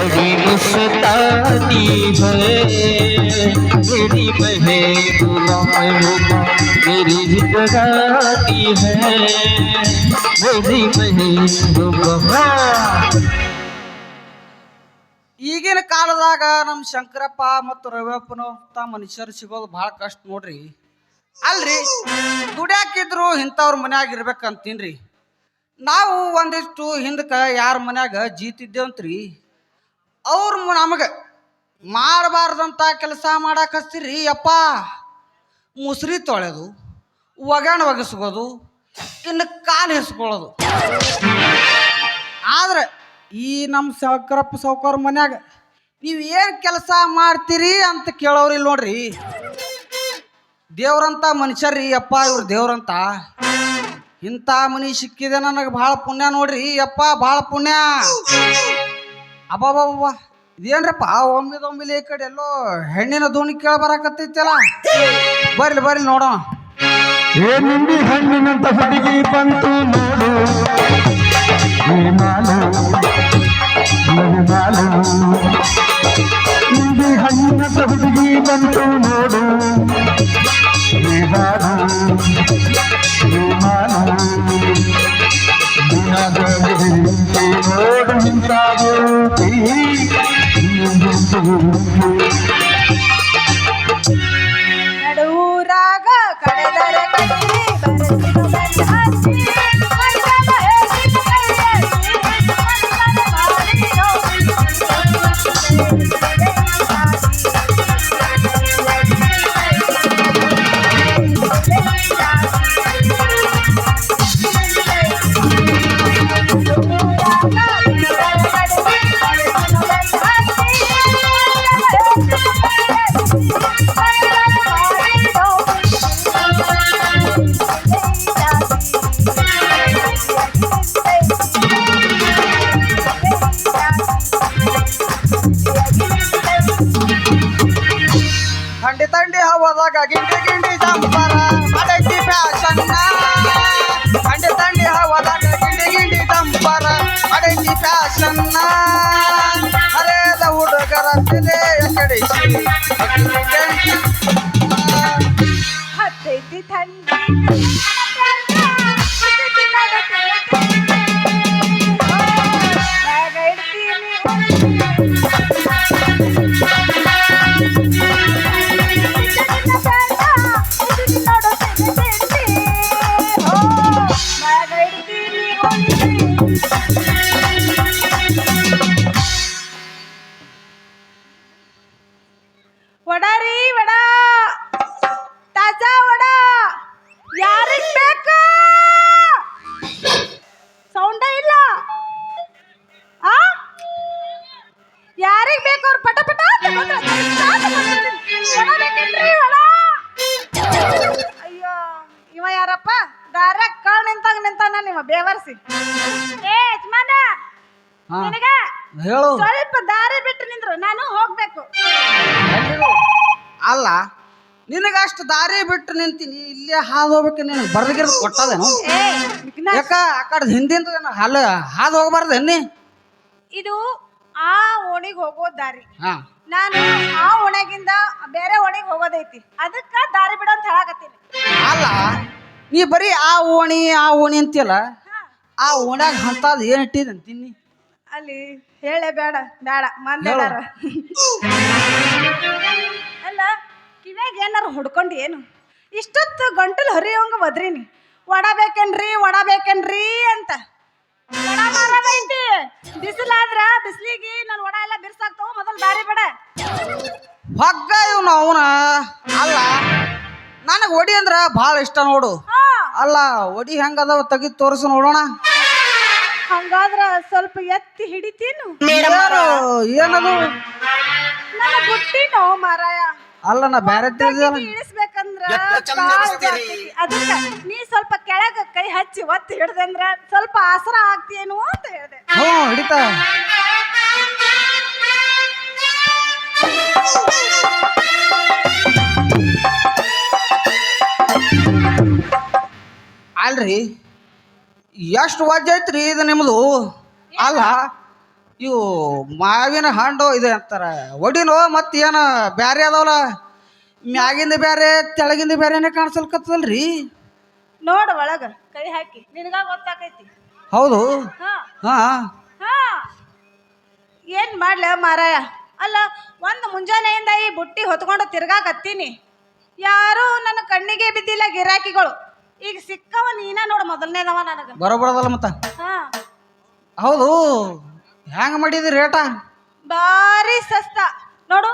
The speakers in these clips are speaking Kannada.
बड़ी मुस्ताती है मेरी महबूबा मेरी जिगराती है मेरी महबूबा. ಈಗಿನ ಕಾಲದಾಗ ನಮ್ಮ ಶಂಕರಪ್ಪ ಮತ್ತು ರವಿಯಪ್ಪನಂತ ಮನುಷ್ಯರು ಸಿಗೋದು ಭಾಳ ಕಷ್ಟ ನೋಡ್ರಿ. ಅಲ್ರಿ ದುಡ್ಯಾಕಿದ್ರು ಇಂಥವ್ರ ಮನ್ಯಾಗ ಇರ್ಬೇಕಂತೀನ್ರಿ. ನಾವು ಒಂದಿಷ್ಟು ಹಿಂದಕ್ಕೆ ಯಾರ ಮನ್ಯಾಗ ಜೀತಿದ್ದೇವಂತ್ರಿ ಅವ್ರು ನಮಗೆ ಮಾಡಬಾರ್ದಂಥ ಕೆಲಸ ಮಾಡಕ್ಕೆ ಹಚ್ತೀರಿ ಅಪ್ಪ. ಮುಸ್ರಿ ತೊಳೆದು ಒಗಣ ಒಗಸ್ಕೋದು ಇನ್ನು ಕಾಲು ಹಿಸ್ಕೊಳ್ಳೋದು. ಆದ್ರೆ ಈ ನಮ್ಮ ಶಂಕರಪ್ಪ ಸಾವ್ಕಾರ ಮನ್ಯಾಗ ನೀವು ಏನು ಕೆಲಸ ಮಾಡ್ತೀರಿ ಅಂತ ಕೇಳೋರಿಲ್ಲ ನೋಡ್ರಿ. ದೇವ್ರಂತ ಮನುಷ್ಯರ್ರಿ ಅಪ್ಪ ಇವ್ರು ದೇವ್ರಂತ. ಇಂಥ ಮನಿ ಸಿಕ್ಕಿದೆ ನನಗೆ ಭಾಳ ಪುಣ್ಯ ನೋಡ್ರಿ ಅಪ್ಪ, ಭಾಳ ಪುಣ್ಯ. ಅಬ್ಬಬ್ಬಬ್ಬ ಇದೇನ್ರಪ್ಪ ಒಮ್ಮಿದೊಮ್ಮಿಲಿ ಈ ಕಡೆ ಎಲ್ಲೋ ಹೆಣ್ಣಿನ ಧ್ವನಿ ಕೇಳ ಬರಾಕತ್ತೈತಲ್ಲ. ಬರ್ಲಿ ಬರ್ಲಿ ನೋಡೋಣ. ಏನಿಂದಿ ಹಣ್ಣಿನಂತ ಹುಡುಗಿ ಬಂತು ನೋಡು ನಿಂದಿ ಹಣ್ಣಿನಂತ ಹುಡುಗಿ ಬಂತು ನೋಡು ನೋಡು ನಿಂತಾಗೋ ನಡುರಾಗ ಕಳೆದರೆ ಕಟ್ಟಿ ಥಂಡಿ ಥಂಡಿ ಹವಾದಾಗ ಗಿಂಡಿ ಗಿಂಡಿ ಜಂಪರ ಮಾಡೈತಿ ಫ್ಯಾಷನ್. ಥಂಡಿ ಥಂಡಿ ಹವಾದಾಗ ಗಿಂಡಿ ಗಿಂಡಿ ಜಂಪರ ಮಾಡೈತಿ ಫ್ಯಾಷನ್. ಹರೇದ ಹುಡುಗರ ತಲೆ ಕಡಿಸಿ ಹತ್ತೈತಿ ಥಂಡಿ ವಡಾ ರೀ ವಡಾ, ತಾಜಾ ವಡಾ ಯಾರಿಗ್ ಬೇಕು? ಸೌಂಡ ಇಲ್ಲ. ಆ ಯಾರಿಗ್ ಬೇಕು ಅವ್ರು ಪಟ ಪಟ ಅಯ್ಯೋ ಇವ ಯಾರಪ್ಪ ದಾರ್ಯಾಗ ಕಳ್ ನಿಂತಾಗ ನಿಂತಾನ ನಿಮ್ಮ ಬೇವರ್ಸಿ. ಏ ಯಜಮಾನ ನಿನಗ ಹೇಳು. ಸ್ವಲ್ಪ ದಾರಿ ಬಿಟ್ಟು ನಿಂದ್ರು, ನಾನು ಹೋಗ್ಬೇಕು. ಅಲ್ಲ ನಿನಗಷ್ಟು ದಾರಿ ಬಿಟ್ಟು ನಿಂತೀನಿ, ಇಲ್ಲೇ ಹಾದು ಹೋಗ್ಬೇಕು. ನೀನು ಬರ್ದಗಿರ್ ಕೊಟ್ಟದೇನು? ಯಾಕ ಆ ಕಡೆ ಹಿಂದಿಂದ ಹಾದು ಹೋಗ್ಬಾರ್ದು ಎನ್ನಿ? ಇದು ಆ ಓಣಿಗೆ ಹೋಗೋ ದಾರಿ. ಹಾ ನಾನು ಆ ಓಣ್ಯಾಗಿಂದ ಬೇರೆ ಓಣಿಗೆ ಹೋಗೋದೈತಿ, ಅದಕ್ಕ ದಾರಿ ಬಿಡು ಅಂತ ಹೇಳಕತ್ತೀನಿ. ಅಲ್ಲ ನೀ ಬರೀ ಆ ಓಣಿ ಅಂತೀಯಲ್ಲ, ಆ ಓಣ್ಯಾಗ ಅಂತದ್ ಏನ್ ಇಟ್ಟಿದ್ ಅಂತೀನಿ? ಅಲ್ಲಿ ಹೇಳೇ ಬೇಡ ಬೇಡ ಮಂದಿ ಹೇಳು. ಅದಾರ. ಅಲ್ಲ ಕಿವ್ಯಾಗ ಏನಾರು ಹೊಡ್ಕೊಂಡು ಏನು ಇಷ್ಟೊತ್ತು ಗಂಟಲು ಹರಿಯೋಂಗ ಬದ್ರಿನಿ. ವಡ ಬೇಕೇನ್ರಿ ವಡ ಬೇಕೇನ್ರಿ ಅಂತ. ವಡ ಮಾರದೈತಿ, ಬಿಸಿಲಾದ್ರ ಬಿಸಿಲಿಗೆ ನನ್ನ ವಡ ಎಲ್ಲ ಬಿರ್ಸಾಕ್ತಾವ. ಮೊದಲು ದಾರಿ ಬೇಡ. ಹಗ್ಗ ಇವ್ನು ಅವನ. ಅಲ್ಲ ನನಗೆ ಒಡಿ ಅಂದ್ರ ಭಾಳ ಇಷ್ಟ ನೋಡು. ಅಲ್ಲ ಒಡಿ ಹೆಂಗದವ ತೆಗಿದ್ ತೋರಿಸು ನೋಡೋಣ. ಹಂಗಾದ್ರ ಸ್ವಲ್ಪ ಎತ್ತಿ ಹಿಡಿತೀನು. ಏನದು? ನನ್ನ ಬುಟ್ಟಿನೋ ಮಾರಾಯ. ಅಲ್ಲ ನಾ ಬ್ಯಾರೆ ತಿಳಿದಿಲ್ಲ. ಇಳಿಸ್ಬೇಕಂದ್ರ ಅದಕ್ಕ ನೀ ಸ್ವಲ್ಪ ಕೆಳಗ ಕೈ ಹಚ್ಚಿ ಒತ್ತಿ ಹಿಡ್ದಂದ್ರ ಸ್ವಲ್ಪ ಆಸರ ಆಗ್ತೀಯೇನು ಅಂತ ಹೇಳ್ದೆ. ಹ್ಞೂ ಹಿಡಿತಾ. ಅಲ್ರಿ ಎಷ್ಟು ವಜ್ಜ ಐತ್ರಿ ಇದು ನಿಮ್ದು. ಅಲ್ಲ ಇವು ಮಾವಿನ ಹಣ್ಣು ಇದು ಅಂತಾರ ಒಡಿನೋ ಮತ್ತೆ ಏನು ಬ್ಯಾರೆ ಅದಾವಲ್ಲ ಮ್ಯಾಗಿಂದ ಬ್ಯಾರೆ ತೆಳಗಿಂದ ಬ್ಯಾರೆನೇ ಕಾಣಿಸಲ್ಕತ್ತದಲ್ರಿ. ನೋಡು ಒಳಗ ಕೈ ಹಾಕಿ ನಿನಗ ಗೊತ್ತಾಕೈತಿ. ಹೌದು. ಹಾ ಹಾ ಹಾ ಏನ್ ಮಾಡ್ಲ ಮಾರಾಯ. ಅಲ್ಲ ಒಂದು ಮುಂಜಾನೆಯಿಂದ ಈ ಬುಟ್ಟಿ ಹೊತ್ಕೊಂಡು ತಿರ್ಗಾಕತ್ತೀನಿ, ಯಾರು ನನ್ನ ಕಣ್ಣಿಗೆ ಬಿದ್ದಿಲ್ಲ ಗಿರಾಕಿಗಳು. ಈಗ ಸಿಕ್ಕವ ನೀನ ನೋಡು ಮೊದಲನೇದವ ನನಗ. ಬರೋಬರದಲ್ಲ ಮತ್ತ. ಹಾ ಹೌದು. ಹೆಂಗ ಮಾಡಿದ್ರಿ ರೇಟ? ಬಾರಿ ಸಸ್ತ ನೋಡು.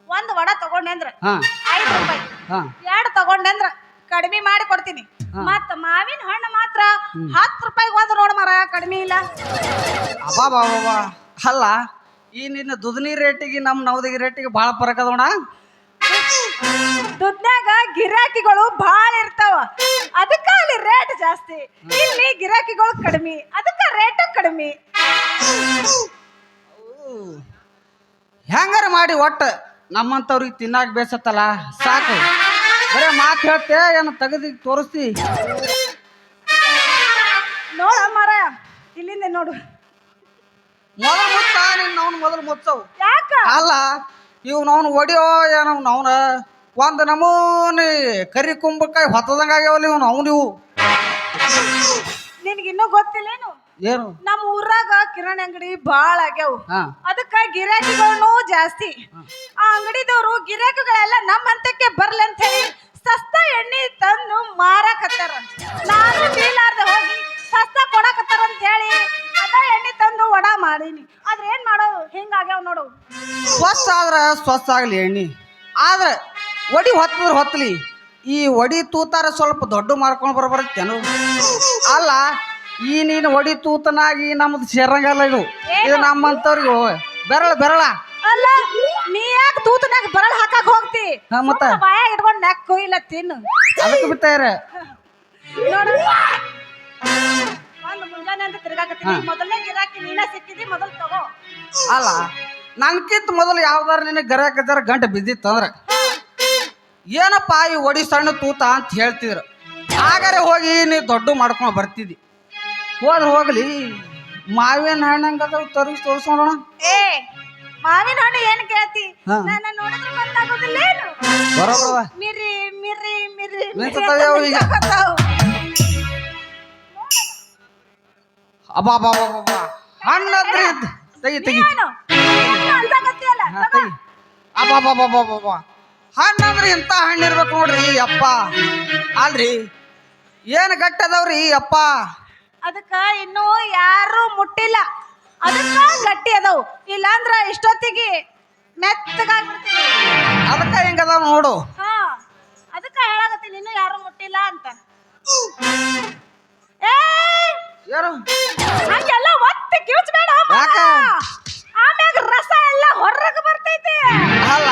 ಒಂದು ವಡ ತಗೊಂಡೆ ಅಂದ್ರ ಹಾ 5 ರೂಪಾಯಿ, ಹಾ 2 ತಗೊಂಡೆ ಅಂದ್ರ ಕಡಿಮೆ ಮಾಡಿ ಕೊಡ್ತೀನಿ. ಮತ್ತ ಮಾವಿನ ಹಣ್ಣು ಮಾತ್ರ 10 ರೂಪಾಯಿಗೆ ಒಂದು ನೋಡು ಮರ, ಕಡಿಮೆ ಇಲ್ಲ. ಅಬ್ಬಾ ಅಲ್ಲ ಈ ನಿನ್ನ ದುಧನಿ ರೇಟಿಗೆ ನಮ್ಮ ನವದಿಗೆ ರೇಟಿಗೆ ಭಾಳ ಫರಕ್ ಅದೋಣ. ದುಡ್ನ್ಯಾಗ ಗಿರಾಕಿಗಳು ಭಾಳ ಇರ್ತಾವ, ಅದಕ್ಕ ಅಲ್ಲಿ ರೇಟ್ ಜಾಸ್ತಿ. ಇಲ್ಲಿ ಗಿರಾಕಿಗಳು ಕಡಿಮೆ, ಅದಕ್ಕ ರೇಟ್ ಕಡಿಮೆ. ಹೆಂಗಾರ ಮಾಡಿ ಒಟ್ಟು ನಮ್ಮಂಥವ್ರಿಗೆ ತಿನ್ನಾಕ ಬೇಸತ್ತಲ್ಲ ಸಾಕು. ಬರೇ ಮಾತು ಹೇಳ್ತೆ ಏನು ತೆಗೆದು ತೋರಿಸ್ತಿ? ನೋಡ ಮರ ಇಲ್ಲಿಂದ ನೋಡು. ಮೊದಲು ಮುಚ್ಚ ನಿನ್ನ ಅವ್ನು ಮೊದಲು ಮುಚ್ಚವು. ಯಾಕ ಅಲ್ಲ ಇವ್ ನಾವ್ನು ಒಡಿಯೋ ಏನೋ ನಾವ್ನ ಒಂದು ನಮೂನಿ ಕರಿ ಕುಂಬಕಾಯಿ ಹೊತ್ತದಂಗ ಆಗ್ಯಾವಲ್ಲ ಇವ್ ನಾವು ನೀವು. ನಿನಗಿನ್ನೂ ಗೊತ್ತಿಲ್ಲೇನು? ಏನು ನಮ್ಮ ಊರಾಗ ಕಿರಾಣಿ ಅಂಗಡಿ ಭಾಳ ಆಗ್ಯಾವು, ಹಾ ಅದಕ್ಕ ಗಿರಾಕಿಗಳನ್ನು ಜಾಸ್ತಿ. ಆ ಅಂಗಡಿದವರು ಗಿರಾಕಿಗಳೆಲ್ಲ ನಮ್ಮ ಹಂತಕ್ಕೆ ಬರ್ಲಿ ಅಂತ ಹೇಳಿ ಸಸ್ತಾ ಎಣ್ಣೆ ತಂದು ಮಾರಾಕತ್ತಾರ. ನಾನು ಬೀಲಾರ್ದ ಹೋಗಿ ಸಸ್ತಾ ಕೊಡಕತ್ತಾರ ಅಂತ ಹೇಳಿ ಅದ ಎಣ್ಣೆ ತಂದು ವಡ ಮಾಡೀನಿ. ಆದ್ರೆ ಏನ್ ಮಾಡೋದು, ಹಿಂಗಾಗ್ಯಾವ ನೋಡು. ಸ್ವಚ್ಛ ಆದ್ರೆ ಸ್ವಚ್ಛ ಆಗಲಿ ಎಣ್ಣೆ, ಆದ್ರೆ ಒಡಿ ಹೊತ್ತದ್ರೆ ಹೊತ್ತಲಿ. ಈ ಒಡಿ ತೂತಾರ ಸ್ವಲ್ಪ ದೊಡ್ಡ ಮಾಡ್ಕೊಂಡು ಬರಬರ್ತೇನು? ಅಲ್ಲ ಈ ನೀನು ಒಡಿ ತೂತನಾಗಿ ನಮ್ದು ಸೇರಂಗಲ್ಲ ಇದು. ಇದು ನಮ್ಮಂತವ್ರಿಗೆ ಬೆರಳ ಅಲ್ಲ ನೀ ಯಾಕೆ ತೂತನಾಗ ಬರಲ್ ಹಾಕಕ್ ಹೋಗ್ತಿ? ಹಾ, ಮತ್ತ? ಬಾಯಾಗ ಇಟ್ಕೊಂಡು ನೆಕ್ಕು ಇಲ್ಲ ತಿನ್ನು. ಅದಕ್ಕೆ ಬಿಟ್ಟಾರ ನೋಡು ಒಂದು ಮುಂಜಾನೆ ಅಂತ ತಿರ್ಗಾಕತ್ತೀನಿ. ಮೊದಲನೇ ಗಿರಾಕಿ ನೀನ ಸಿಕ್ಕಿದಿ, ಮೊದಲು ತಗೋ. ಅಲ್ಲ ನನ್ಕಿಂತ ಮೊದಲು ಯಾವ್ದಾರ ನಿನಗೆ ಗರ್ಯಾಕದಾರ ಗಂಟೆ ಬಿದ್ದಿತ್ತು ಅಂದ್ರೆ ಏನಪ್ಪ ಈ ಒಡಿ ಸಣ್ಣ ತೂತ ಅಂತ ಹೇಳ್ತಿದ್ರು. ಹಾಗಾರೆ ಹೋಗಿ ನೀ ದೊಡ್ಡ ಮಾಡ್ಕೊಂಡು ಬರ್ತಿದ್ದಿ. ಹೋದ್ರೆ ಹೋಗ್ಲಿ ಮಾವಿನ ಹಣ್ಣಂಗದ ತೋರಿಸೋಣ. ಏ ಮಾವಿನ ಹಣ್ಣು ಏನ್ ಕೇಳ್ತಿ? ಹಾ. ನನ್ನ ನೋಡಿದ್ರೆ ಗೊತ್ತಾಗೋದಿಲ್ಲ ಏನು? ಬರೋಬರ ಮಿರಿ ಮಿರಿ ಮಿರಿ ನಿಂತತಾವ್ ಈಗ. ಅಬ್ಬಾ ಹಣ್ಣಂದ್ರೆ ತೆಗಿ ತೆಗಿ. ಅಬ್ಬಾ ಹಣ್ಣಂದ್ರೆ ಇಂಥ ಹಣ್ಣು ಇರ್ಬೇಕು ನೋಡ್ರಿ ಅಪ್ಪ. ಅಲ್ರಿ ಏನು ಗಟ್ಟಿ ಅದಾವ್ರಿ ಅಪ್ಪ. ಅದಕ್ಕ ಇನ್ನೂ ಯಾರು ಮುಟ್ಟಿಲ್ಲ, ಅದಕ್ಕ ಗಟ್ಟಿ ಅದಾವು. ಇಲ್ಲಾಂದ್ರ ಇಷ್ಟೊತ್ತಿಗೆ ಮೆತ್ತಗಾಗ್ಬಿಡ್ತೀನಿ. ಅದಕ್ಕ ಹೆಂಗದಾವ ನೋಡು. ಹಾ ಅದಕ್ಕ ಹೇಳಾಕತ್ತೀನಿ ಇನ್ನೂ ಯಾರು ಮುಟ್ಟಿಲ್ಲ ಅಂತ. ಏ ಯಾರು ಹಂಗೆಲ್ಲ ಒತ್ತಿ ಕಿವುಚ್ಬೇಡ, ಯಾಕ? ಆಮ್ಯಾಗ ರಸ ಎಲ್ಲ ಹೊರಗೆ ಬರ್ತೈತಿ. ಅಲ್ಲ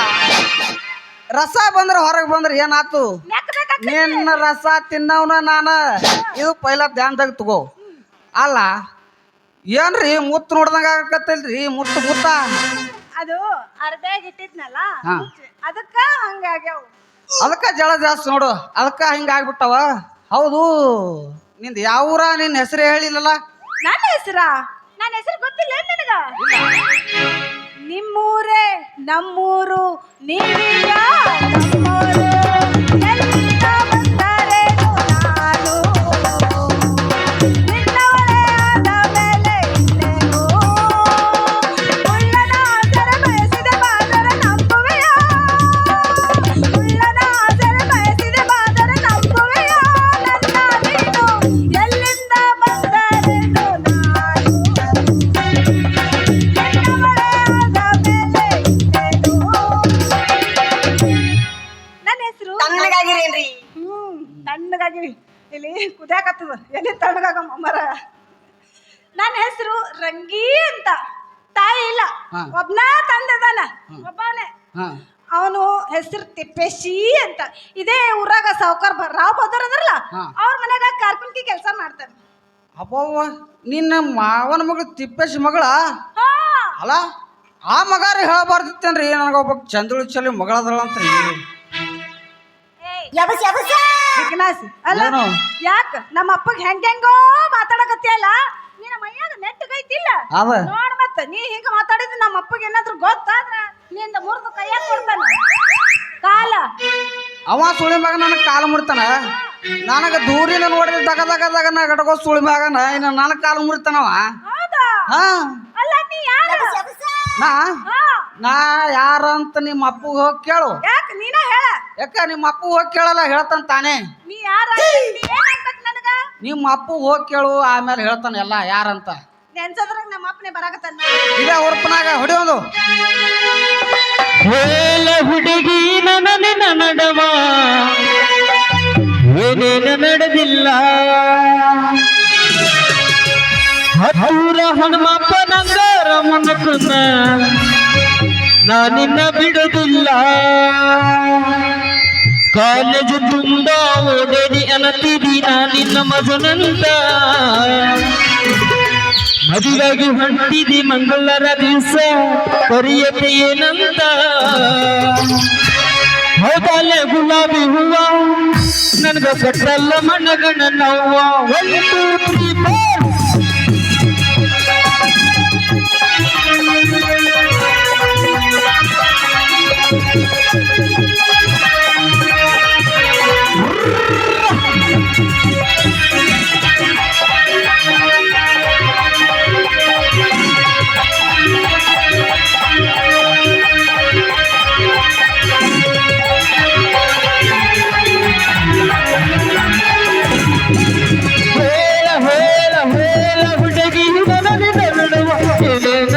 ರಸ ಬಂದ್ರೆ ಹೊರಗೆ ಬಂದ್ರೆ ಏನಾತು? ನೆಕ್ಬೇಕಾಗ್ತೈತಿ. ನಿನ್ನ ರಸ ತಿನ್ನವನ ನಾನ ಇದು ಪೈಲ ಧ್ಯಾನದಾಗ ತಗೋ. ಅಲ್ಲ ಏನ್ರಿ ಮುತ್ತು ನೋಡ್ದಂಗ ಆಗಕತ್ತಲ್ರಿ ಮುತ್ತ ಅದು ಅರ್ಬ್ಯಾಗ ಇಟ್ಟಿದ್ನಲ್ಲ, ಹಾ. ಅದಕ್ಕ ಹಂಗಾಗ್ಯಾವ. ಅದಕ್ಕ ಜಳ ಜಾಸ್ತಿ ನೋಡು, ಅದಕ್ಕ ಹಿಂಗಾಗ್ಬಿಟ್ಟವ. ಹೌದು ನಿಂದ ಯಾವ ಊರ? ನಿನ್ನ ಹೆಸರು ಹೇಳಿಲ್ಲಲ್ಲ. ನನ್ನ ಹೆಸರು ಗೊತ್ತಿಲ್ಲ ನಿನಗ? ನಿಮ್ಮೂರೇ ನಮ್ಮೂರು, ನೀವೀಗ ನಮ್ಮೂರು. ಎಲ್ಲಿಂದ ಬಂದರೇನು ನಾನು, ನಿನ್ನವಳೇ ಆದ ಮೇಲೆ ಇಲ್ಲೇನು. ಉಳ್ಳನ ಆಸರೆ ಬಯಸಿದ ಬಾದರ ನಂಬುವೆಯ, ಉಳ್ಳನ ಆಸರೆ ಬಯಸಿದ ಬಾದರ ನಂಬುವೆಯ. ನನ್ನ ನೀನು ಎಲ್ಲಿಂದ ಬಂದರೇನು ನಾನು, ನಿನ್ನವಳೇ ಆದ ಮೇಲೆ ಇಲ್ಲೇನು. ನನ್ನ ಹೆಸರು ತಣ್ಣಗಾಗಿರೇನ್ರಿ? ತಣ್ಣಗಾಗಿ ಇಲ್ಲಿ ಕುದಿಯಾಕತ್ತದ, ಎಲ್ಲಿ ತಣ್ಣಗಾಗ ಮರ. ನನ್ನ ಹೆಸರು ರಂಗಿ ಅಂತ. ತಾಯಿ ಇಲ್ಲ, ಹಾ. ಒಬ್ನ ತಂದದಾನ, ಒಬ್ಬನೇ. ಹಾ ಅವನು ಹೆಸರು ತಿಪ್ಪೇಶಿ ಅಂತ. ಇದೇ ಊರಾಗ ಸಾವುಕಾರ ರಾವ್ ಬದರ್ ಅದರಲ್ಲ, ಹಾ. ಅವ್ರ ಮನ್ಯಾಗ ಕಾರ್ಕುನ್ಕಿ ಕೆಲಸ ಮಾಡ್ತಾನೆ. ಅಪ್ಪವ್ವ ನಿನ್ನ ಮಾವನ ಮಗಳು ತಿಪ್ಪೇಶಿ ಮಗಳ? ಹಾ ಅಲ್ಲ ಆ ಮಗಾರ ಹೇಳಬಾರ್ದಿತ್ತೇನ್ರಿ ನನಗೊಬ್ಬ ಚಂದ್ರುಳಿ ಚಲಿ ಮಗಳದಳಂತ್ರಿ. ಯಬಸ್ ಜಿಜ್ಞಾಸಿ ಅಲ್ಲ ಏನು? ಯಾಕ ನಮ್ಮ ಅಪ್ಪಗೆ ಹೆಂಗೆಂಗೋ ಮಾತಾಡಕತ್ತಿಯಲ್ಲ. ನೀನು ನಿನ್ನ ಮೈಯಾಗ ನೆಟ್ಟಗೈತಿಲ್ಲ ಅದ ನೋಡ್ ಮತ್ತ ನೀ ಹಿಂಗ ಮಾತಾಡಿದ್ರೆ ನಮ್ಮ ಅಪ್ಪಗೆ ಏನಾದ್ರು ಗೊತ್ತಾದ್ರ ನಿಂದ ಮುರಿದು ಕೈಯಾಗ ಕೊಡ್ತಾನ ಕಾಲ ಅವ ಸುಳಿ ಮಗ ನನಗೆ ಕಾಲು ಮುರಿತಾನ ನನಗ ದೂರಿನ ನೋಡಿದ ದಗದಗದಾಗ ನಾ ಗಡಗೋ ಸುಳಿ ಮಗನ ಇನ್ನು ನನ್ನ ಕಾಲು ಮುರಿತಾನವ ಹೌದಾ ಹಾ ಅಲ್ಲ ನೀ ಯಾರು ನಾ ಹಾ ನಾ ಯಾರಂತ ನಿಮ್ಮ ಅಪ್ಪಗೆ ಹೋಗಿ ಕೇಳು ಯಾಕ ನೀನ ಹೇಳ ಯಾಕ ನಿಮ್ಮ ಅಪ್ಪ ಹೋಗಿ ಕೇಳಲ್ಲ ಹೇಳ್ತಾನ ತಾನೇ ನೀ ಯಾರ ನೀ ಏನ್ ಅನ್ಬೇಕು ನನಗ ನಿಮ್ಮ ಅಪ್ಪ ಹೋಗಿ ಕೇಳು ಆಮೇಲೆ ಹೇಳ್ತಾನ ಎಲ್ಲ ಯಾರಂತ ನೆನ್ಸದ್ರಾಗ ನಮ್ಮ ಅಪ್ಪನೇ ಬರಾಕತ್ತಾನ ಇದೇ ಉರ್ಪನಾಗ ಹೊಡಿಯೋದು ಹೇಳ ಹುಡುಗಿ ನನ್ನ ನಡವ ಏನೇನ ನಡೆದಿಲ್ಲ ಹತ್ತೂರ ಹನುಮಪ್ಪ ನಂಗಾರ ಮುನ್ನಕನ್ನ ನಾನಿನ್ನ ಬಿಡುದಿಲ್ಲ ಕಾಲೇಜು ತುಂಬ ಓಡೇಡಿ ಅನ್ನತೀರಿ ನಾನಿನ್ನ ಮಜನಂತ ಮದುವೆಗೆ ಹೊಂಟಿದಿ ಮಂಗಳರ ದಿವಸ ಕರಿಯತೆ ಏನಂತ ಹೌದಲ್ಲೇ ಗುಲಾಬಿ ಹೂವ ನನ್ಗ ಕಟ್ಟಲ್ಲ ಮನಗಣ ನೋವ 1 2 3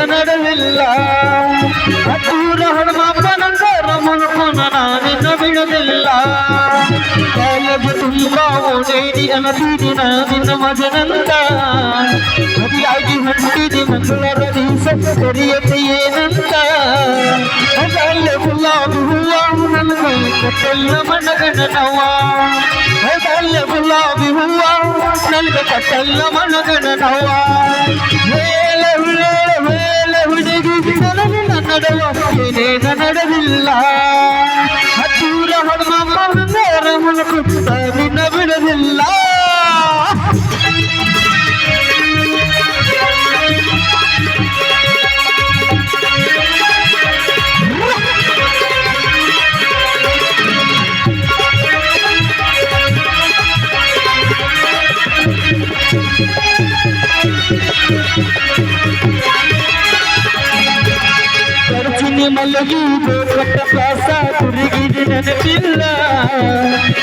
ನಡೆದಿಲ್ಲ ಹತ್ತೂರ ಹನುಮಪ್ಪ ನಂಗಾರ ಮುನ್ಕೊನ ನಾನಿನ್ನ ಬಿಡುದಿಲ್ಲ ಕಾಲೇಜು ತುಂಬ ಓಡೇಡಿ ಅನ್ನತೀರಿ ನಾನಿನ್ನ ಮಜನಂತ ಮದುವೆಯಾಗಿ ಹೊಂಟಿದಿ ಮಂಗಳರ ದಿವಸ ಕರಿಯತೆ ಏನಂತ ಅದಲ್ಲೇ ಗುಲಾಬಿ ಹೂವ ನನಗ ಕಟ್ಟಲ್ಲ ಮನಗಣ ನೋವ ಅದಲ್ಲೇ ಗುಲಾಬಿ ಹೂವ ನನಗ ಕಟ್ಟಲ್ಲ ಮನಗಣ ನೋವ ಹುಡುಗಿ ನನ್ನಡವ ಏನೇನ ನಡೆದಿಲ್ಲ ಹತ್ತೂರ ಹನುಮಪ್ಪನ ಮುಳುಕುತ್ತ ನಿನ್ನ ಬಿಡದಿಲ್ಲ ಖರ್ಚಿನ ಮಲಗಿ ಗೋಕಟ್ಟ ಪ್ರಾಸ ತಿರುಗಿದ ನೆನಪಿಲ್ಲ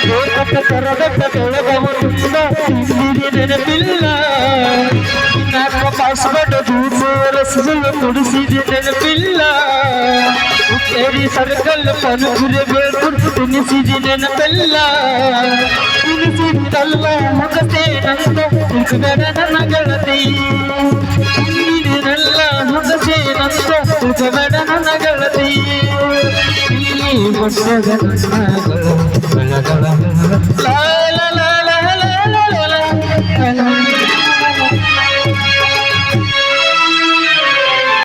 ಗೋಕಟ್ಟ ತರದಟ್ಟ ಬೆಳಗವ ತುಂಬ ತಿಂದಿದ ನೆನಪಿಲ್ಲ ನಾಲ್ಕ ಪಾಸ್ಪೋರ್ಟ್ ಜ್ಯೂಸು ರಸಗಳು ಕುಡಿಸಿದ ನೆನಪಿಲ್ಲ ಉತ್ತೇರಿ ಸರ್ಕಲ್ ಪನುಗುರೆ ಬೇಕು ತಿನ್ನಿಸಿದ ನೆನಪಿಲ್ಲ ತಿನ್ನಿಸಿದಲ್ಲ ಮುಗಸೆ ನಂದ ತಿರುಗಡ ನನ್ನ ಗೆಳತಿ ಇನ್ನಿನೆಲ್ಲ ಮುಗಸೆ ನಂದ ತಿರುಗಡ ನನ್ನ ಗೆಳತಿ ಈ ಮೊಟ್ಟದ ನನ್ನ ಬೆಳಗಳ